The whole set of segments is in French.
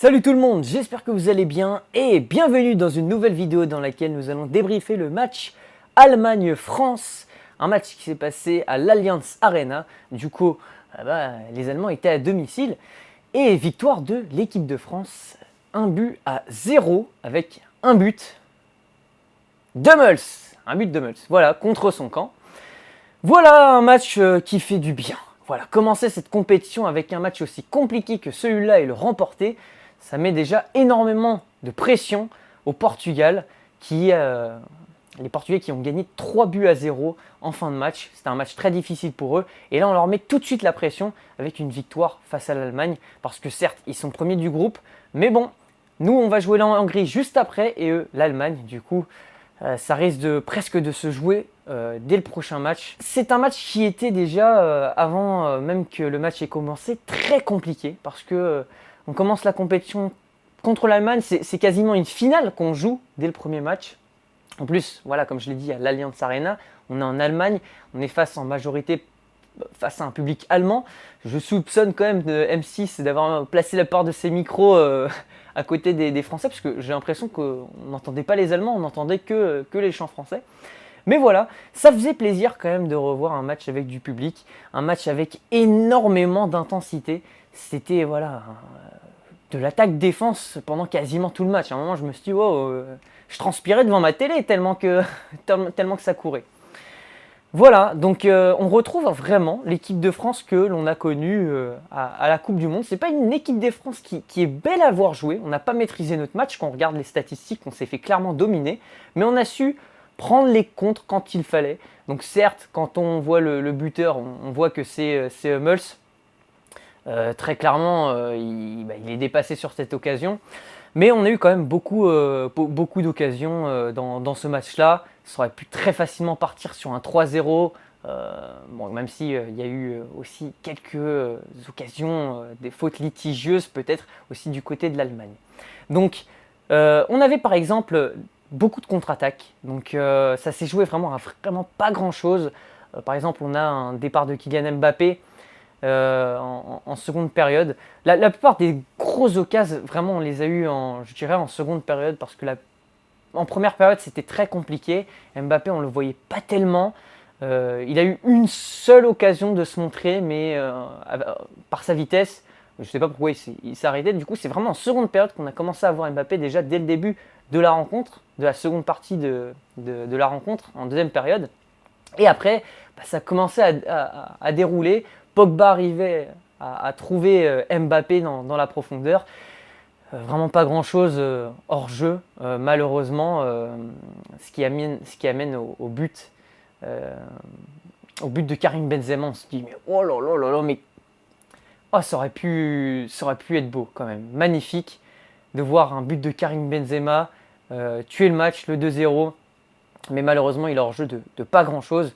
Salut tout le monde, j'espère que vous allez bien et bienvenue dans une nouvelle vidéo dans laquelle nous allons débriefer le match Allemagne-France. Un match qui s'est passé à l'Allianz Arena. Du coup, les Allemands étaient à domicile et victoire de l'équipe de France. 1-0 avec un but d'Hummels. Un but d'Hummels, voilà, contre son camp. Voilà un match qui fait du bien. Voilà, commencer cette compétition avec un match aussi compliqué que celui-là et le remporter, ça met déjà énormément de pression au Portugal, les Portugais qui ont gagné 3-0 en fin de match. C'était un match très difficile pour eux. Et là, on leur met tout de suite la pression avec une victoire face à l'Allemagne. Parce que certes, ils sont premiers du groupe. Mais bon, nous, on va jouer la Hongrie juste après et eux, l'Allemagne. Du coup, ça risque presque de se jouer dès le prochain match. C'est un match qui était déjà, avant même que le match ait commencé, très compliqué. Parce que on commence la compétition contre l'Allemagne, c'est quasiment une finale qu'on joue dès le premier match. En plus, voilà, comme je l'ai dit, à l'Allianz Arena, on est en Allemagne, on est en majorité face à un public allemand. Je soupçonne quand même de M6 d'avoir placé la part de ses micros à côté des Français, parce que j'ai l'impression qu'on n'entendait pas les Allemands, on n'entendait que les chants français. Mais voilà, ça faisait plaisir quand même de revoir un match avec du public, un match avec énormément d'intensité. C'était de l'attaque-défense pendant quasiment tout le match. À un moment, je me suis dit, je transpirais devant ma télé tellement que ça courait. Voilà, donc on retrouve vraiment l'équipe de France que l'on a connue à la Coupe du Monde. C'est pas une équipe de France qui est belle à voir jouer. On n'a pas maîtrisé notre match. Quand on regarde les statistiques, on s'est fait clairement dominer. Mais on a su prendre les contres quand il fallait. Donc certes, quand on voit le buteur, on voit que c'est Hummels. Très clairement, il est dépassé sur cette occasion. Mais on a eu quand même beaucoup d'occasions dans ce match-là. Ça aurait pu très facilement partir sur un 3-0. Même s'il y a eu aussi quelques occasions, des fautes litigieuses peut-être aussi du côté de l'Allemagne. Donc on avait par exemple beaucoup de contre-attaques. Donc ça s'est joué vraiment pas grand-chose. Par exemple, on a un départ de Kylian Mbappé en seconde période. La plupart des grosses occasions, vraiment, on les a eues en seconde période parce que en première période, c'était très compliqué. Mbappé, on ne le voyait pas tellement. Il a eu une seule occasion de se montrer, mais par sa vitesse, je ne sais pas pourquoi il s'est arrêté. Du coup, c'est vraiment en seconde période qu'on a commencé à voir Mbappé déjà dès le début de la rencontre, de la seconde partie de la rencontre, en deuxième période. Et après, ça a commencé à dérouler. Pogba arrivait à trouver Mbappé dans la profondeur. Vraiment pas grand-chose hors jeu, malheureusement, ce qui amène au but de Karim Benzema. On se dit, mais oh là là là là, mais ça aurait pu être beau quand même. Magnifique de voir un but de Karim Benzema tuer le match, le 2-0. Mais malheureusement, il est hors jeu de pas grand-chose.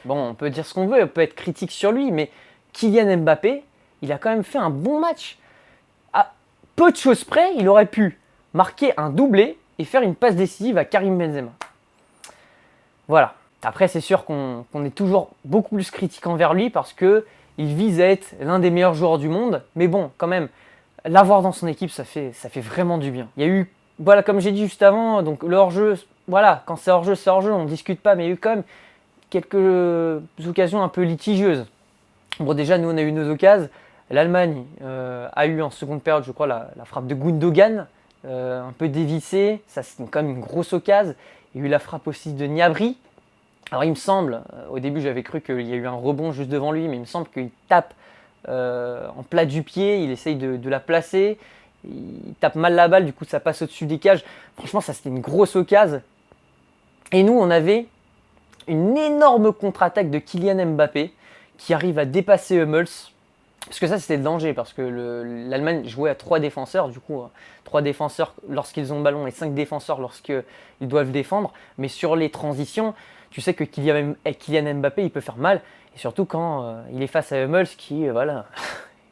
Bon, on peut dire ce qu'on veut, on peut être critique sur lui, mais Kylian Mbappé, il a quand même fait un bon match. À peu de choses près, il aurait pu marquer un doublé et faire une passe décisive à Karim Benzema. Voilà. Après, c'est sûr qu'on est toujours beaucoup plus critique envers lui parce qu'il vise à être l'un des meilleurs joueurs du monde. Mais bon, quand même, l'avoir dans son équipe, ça fait vraiment du bien. Il y a eu, comme j'ai dit juste avant, donc le hors-jeu, quand c'est hors-jeu, on ne discute pas, mais il y a eu quand même quelques occasions un peu litigieuses. Bon, déjà, nous, on a eu nos occasions. L'Allemagne a eu en seconde période, je crois, la frappe de Gundogan, un peu dévissée. Ça, c'était quand même une grosse occasion. Il y a eu la frappe aussi de Gnabry. Alors, il me semble, au début, j'avais cru qu'il y a eu un rebond juste devant lui, mais il me semble qu'il tape en plat du pied. Il essaye de la placer. Il tape mal la balle, du coup, ça passe au-dessus des cages. Franchement, ça, c'était une grosse occasion. Et nous, on avait une énorme contre-attaque de Kylian Mbappé qui arrive à dépasser Hummels. Parce que ça, c'était le danger, parce que l'Allemagne jouait à 3 défenseurs, du coup, 3 défenseurs lorsqu'ils ont le ballon et 5 défenseurs lorsqu'ils doivent défendre. Mais sur les transitions, tu sais que Kylian Mbappé, il peut faire mal, et surtout quand il est face à Hummels, qui,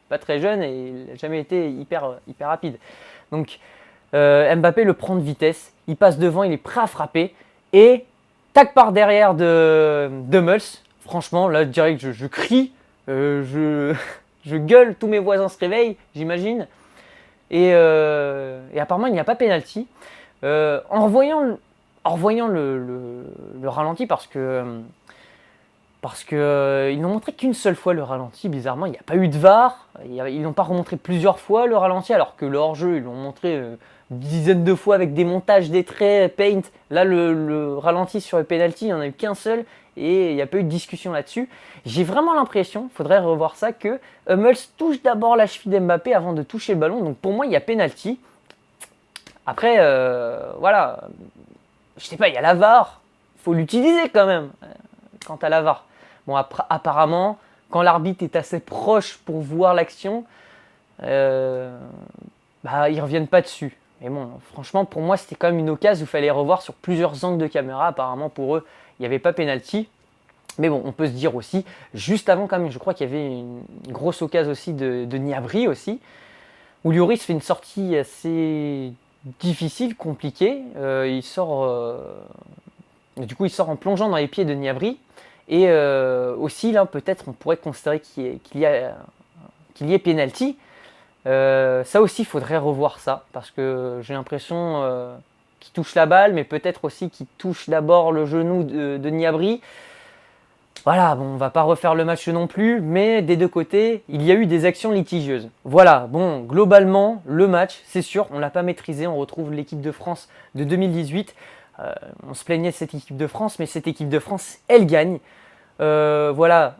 pas très jeune et il n'a jamais été hyper rapide. Donc, Mbappé le prend de vitesse, il passe devant, il est prêt à frapper, et tac par derrière de Hummels. Franchement, là, direct, je crie, je gueule, tous mes voisins se réveillent, j'imagine. et apparemment il n'y a pas pénalty. En revoyant le ralenti, parce que ils n'ont montré qu'une seule fois le ralenti, bizarrement, il n'y a pas eu de VAR, ils n'ont pas remontré plusieurs fois le ralenti, alors que le hors-jeu, ils l'ont montré une dizaine de fois avec des montages, des traits, paint. Là, le ralenti sur le penalty, il n'y en a eu qu'un seul, et il n'y a pas eu de discussion là-dessus. J'ai vraiment l'impression, il faudrait revoir ça, que Hummels touche d'abord la cheville d'Mbappé avant de toucher le ballon, donc pour moi, il y a penalty. Après, voilà, je sais pas, il y a la VAR, il faut l'utiliser quand même, quant à la VAR. Bon, apparemment, quand l'arbitre est assez proche pour voir l'action, ils ne reviennent pas dessus. Mais bon, franchement, pour moi, c'était quand même une occasion où il fallait revoir sur plusieurs angles de caméra. Apparemment, pour eux, il n'y avait pas pénalty. Mais bon, on peut se dire aussi, juste avant quand même, je crois qu'il y avait une grosse occasion aussi de Gnabry aussi, où Lloris fait une sortie assez difficile, compliquée. Du coup, il sort en plongeant dans les pieds de Gnabry. Et aussi, là, peut-être, on pourrait considérer qu'il y ait pénalty. Ça aussi, il faudrait revoir ça, parce que j'ai l'impression qu'il touche la balle, mais peut-être aussi qu'il touche d'abord le genou de Gnabry. Voilà, bon, on va pas refaire le match non plus, mais des deux côtés, il y a eu des actions litigieuses. Voilà, bon, globalement, le match, c'est sûr, on l'a pas maîtrisé. On retrouve l'équipe de France de 2018. On se plaignait de cette équipe de France, mais cette équipe de France, elle gagne. Voilà,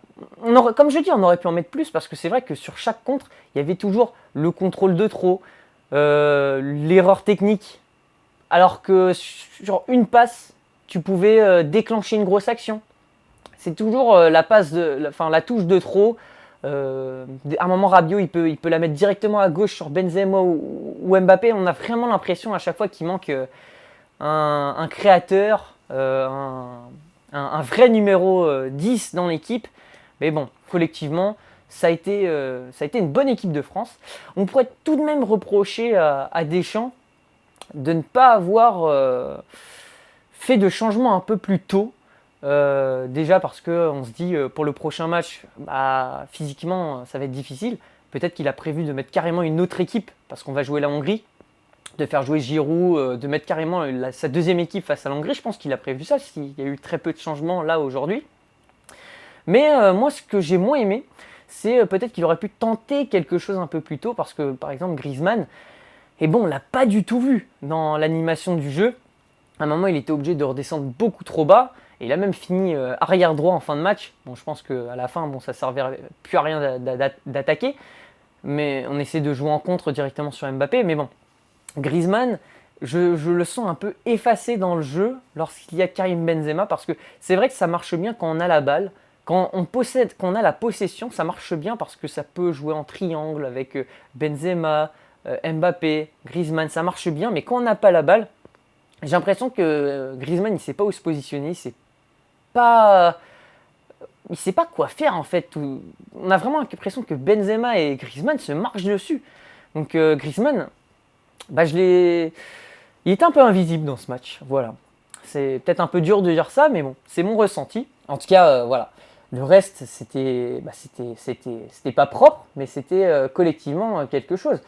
comme je dis, on aurait pu en mettre plus, parce que c'est vrai que sur chaque contre, il y avait toujours le contrôle de trop, l'erreur technique, alors que sur une passe, tu pouvais déclencher une grosse action. C'est toujours la touche de trop. À un moment, Rabiot, il peut la mettre directement à gauche sur Benzema ou Mbappé. On a vraiment l'impression à chaque fois qu'il manque un créateur, un vrai numéro 10 dans l'équipe. Mais bon, collectivement, ça a été une bonne équipe de France. On pourrait tout de même reprocher à Deschamps de ne pas avoir fait de changement un peu plus tôt. Déjà parce qu'on se dit pour le prochain match, physiquement ça va être difficile. Peut-être qu'il a prévu de mettre carrément une autre équipe, parce qu'on va jouer la Hongrie, de faire jouer Giroud, de mettre carrément sa deuxième équipe face à la Hongrie. Je pense qu'il a prévu ça, s'il y a eu très peu de changements là aujourd'hui. Mais moi, ce que j'ai moins aimé, c'est peut-être qu'il aurait pu tenter quelque chose un peu plus tôt, parce que par exemple Griezmann, on l'a pas du tout vu dans l'animation du jeu. À un moment, il était obligé de redescendre beaucoup trop bas. Et il a même fini arrière droit en fin de match. Bon, je pense qu'à la fin, ça ne servait plus à rien d'attaquer. Mais on essaie de jouer en contre directement sur Mbappé. Mais bon, Griezmann, je le sens un peu effacé dans le jeu lorsqu'il y a Karim Benzema. Parce que c'est vrai que ça marche bien quand on a la balle. Quand on a la possession, ça marche bien parce que ça peut jouer en triangle avec Benzema, Mbappé, Griezmann. Ça marche bien. Mais quand on n'a pas la balle, j'ai l'impression que Griezmann, il ne sait pas où se positionner. Il sait pas quoi faire en fait. On a vraiment l'impression que Benzema et Griezmann se marchent dessus. Donc Griezmann, il était un peu invisible dans ce match. Voilà. C'est peut-être un peu dur de dire ça, mais bon, c'est mon ressenti. En tout cas, voilà. Le reste, c'était pas propre, mais c'était collectivement quelque chose.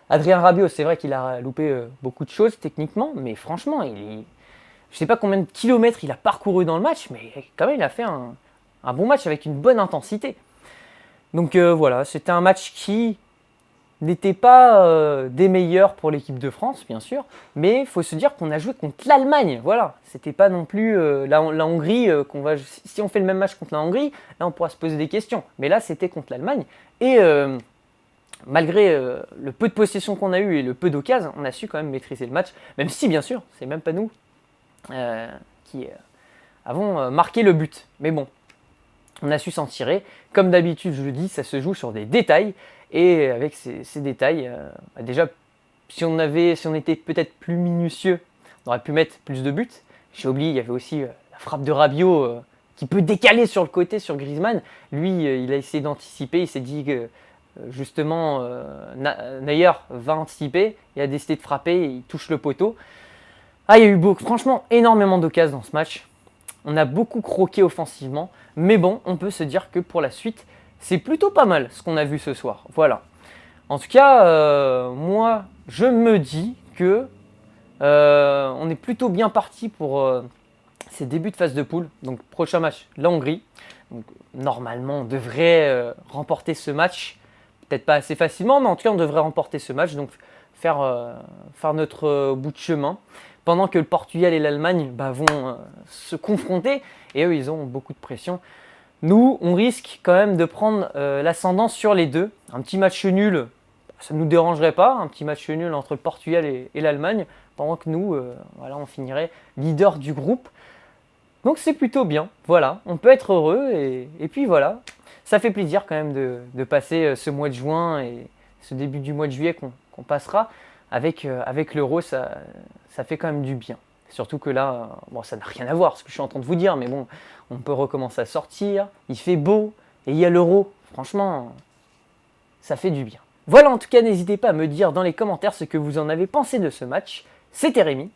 Adrien Rabiot, c'est vrai qu'il a loupé beaucoup de choses techniquement, mais franchement, je ne sais pas combien de kilomètres il a parcouru dans le match, mais quand même, il a fait un bon match avec une bonne intensité. Donc voilà, c'était un match qui n'était pas des meilleurs pour l'équipe de France, bien sûr, mais il faut se dire qu'on a joué contre l'Allemagne. Voilà, c'était pas non plus la Hongrie si on fait le même match contre la Hongrie, là on pourra se poser des questions. Mais là, c'était contre l'Allemagne. Et malgré le peu de possession qu'on a eu et le peu d'occasions, on a su quand même maîtriser le match, même si bien sûr, c'est même pas nous qui avons marqué le but. Mais bon, on a su s'en tirer. Comme d'habitude, je le dis, ça se joue sur des détails. Et avec ces détails, déjà, si on était peut-être plus minutieux, on aurait pu mettre plus de buts. J'ai oublié, il y avait aussi la frappe de Rabiot qui peut décaler sur le côté sur Griezmann. Lui, il a essayé d'anticiper, il s'est dit que justement, Neuer va anticiper, il a décidé de frapper, il touche le poteau. Il y a eu franchement énormément d'occasions dans ce match. On a beaucoup croqué offensivement, mais bon, on peut se dire que pour la suite, c'est plutôt pas mal ce qu'on a vu ce soir. Voilà. En tout cas, moi, je me dis que on est plutôt bien parti pour ces débuts de phase de poule. Donc, prochain match, la Hongrie. Donc, normalement, on devrait remporter ce match. Peut-être pas assez facilement, mais en tout cas, on devrait remporter ce match. Donc, faire notre bout de chemin. Pendant que le Portugal et l'Allemagne vont se confronter. Et eux, ils ont beaucoup de pression. Nous, on risque quand même de prendre l'ascendant sur les deux. Un petit match nul, ça ne nous dérangerait pas. Un petit match nul entre le Portugal et l'Allemagne. Pendant que nous, voilà, on finirait leader du groupe. Donc c'est plutôt bien. Voilà, on peut être heureux. Et puis voilà, ça fait plaisir quand même de passer ce mois de juin et ce début du mois de juillet qu'on passera avec l'Euro. Ça fait quand même du bien. Surtout que là, bon, ça n'a rien à voir ce que je suis en train de vous dire, mais bon, on peut recommencer à sortir, il fait beau, et il y a l'Euro. Franchement, ça fait du bien. Voilà, en tout cas, n'hésitez pas à me dire dans les commentaires ce que vous en avez pensé de ce match. C'était Rémi.